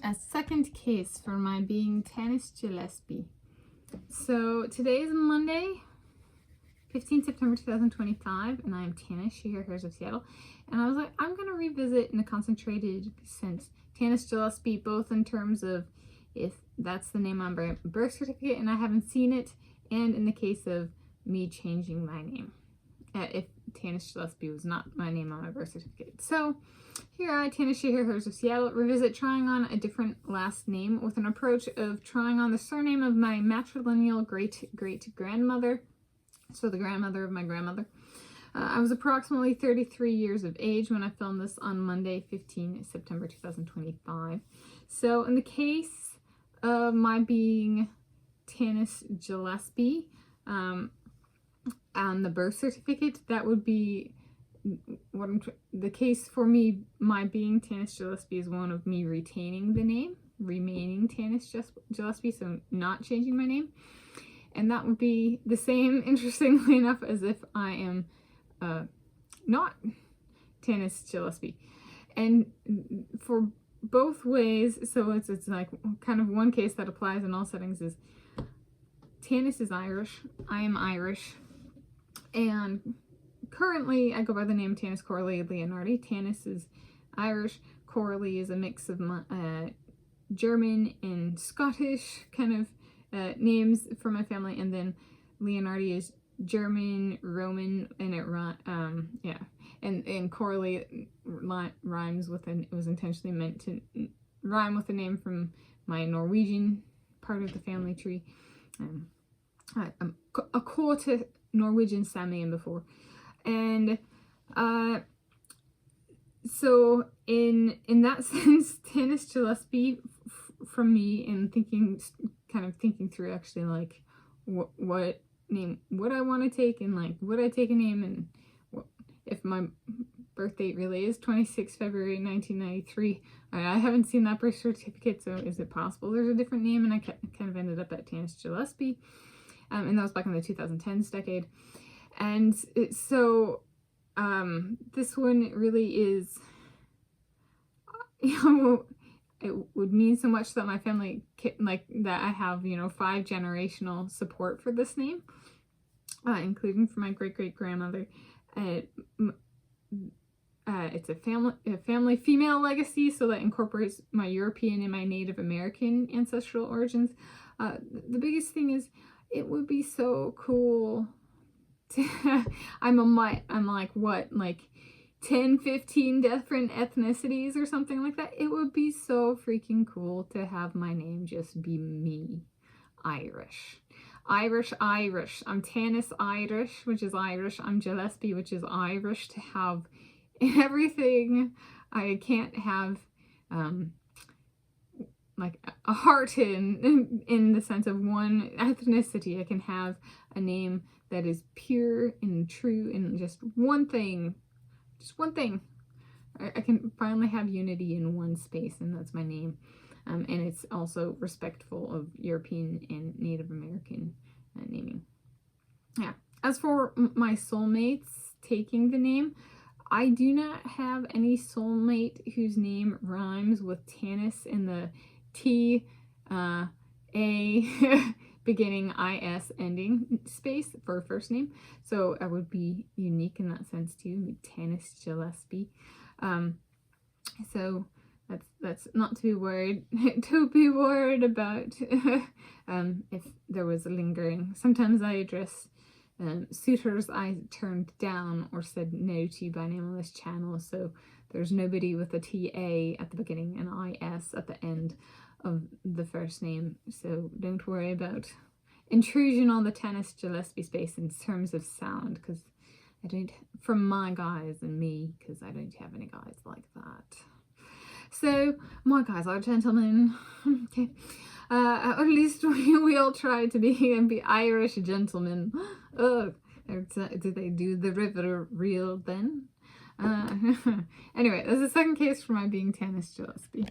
a second case for my being Tanis Gillespie. So today is Monday, 15 September 2025, and I am Tanis, she, her, hers of Seattle. And I was like, I'm going to revisit in a concentrated sense Tanis Gillespie, both in terms of if that's the name on my birth certificate and I haven't seen it, and in the case of me changing my name. If Tanis Gillespie was not my name on my birth certificate. So here I, Tanis, she, her, hers of Seattle, revisit trying on a different last name with an approach of trying on the surname of my matrilineal great-great-grandmother, so the grandmother of my grandmother. I was approximately 33 years of age when I filmed this on Monday, 15 September 2025. So in the case of my being Tanis Gillespie, on the birth certificate, that would be what the case for me. My being Tanis Gillespie is one of me retaining the name, remaining Tanis Gillespie, so not changing my name. And that would be the same, interestingly enough, as if I am not Tanis Gillespie. And for both ways, so it's like kind of one case that applies in all settings is Tanis is Irish, I am Irish, and currently I go by the name Tanis Coralee Leonhardi. Tanis is Irish, Coralee is a mix of German and Scottish kind of names for my family, and then Leonhardi is German, Roman, and and Coralee rhymes with it was intentionally meant to rhyme with a name from my Norwegian part of the family tree. I'm a quarter Norwegian Samian before, and so in that sense, Tanis Gillespie from me, and kind of thinking through actually like what name would I want to take, and like would I take a name, and if my birth date really is 26 February 1993. I haven't seen that birth certificate, so is it possible there's a different name? And I kind of ended up at Tanis Gillespie, and that was back in the 2010s decade. And so this one really is, it would mean so much that my family, like that I have, 5 generational support for this name, including for my great-great-grandmother. It's a family female legacy, so that incorporates my European and my Native American ancestral origins. The biggest thing is it would be so cool to, I'm like what, like 10, 15 different ethnicities or something like that. It would be so freaking cool to have my name just be me. Irish. I'm Tanis Irish, which is Irish. I'm Gillespie, which is Irish. To have everything I can't have, like a heart in the sense of one ethnicity. I can have a name that is pure and true and just one thing. I can finally have unity in one space, and that's my name. And it's also respectful of European and Native American naming. Yeah. As for my soulmates taking the name, I do not have any soulmate whose name rhymes with Tanis in the T, A, beginning IS ending space for a first name. So I would be unique in that sense too, Tanis Gillespie. So that's not to be worried about if there was a lingering. Sometimes I address suitors I turned down or said no to by name on this channel, so there's nobody with a TA at the beginning and IS at the end of the first name, so don't worry about intrusion on the Tanis Gillespie space in terms of sound, because I don't, from my guys and me, because I don't have any guys like that. So my guys are gentlemen. Okay, at least we all try to be Irish gentlemen. Oh, did they do the river reel then? Anyway, there's a second case for my being Tanis Gillespie.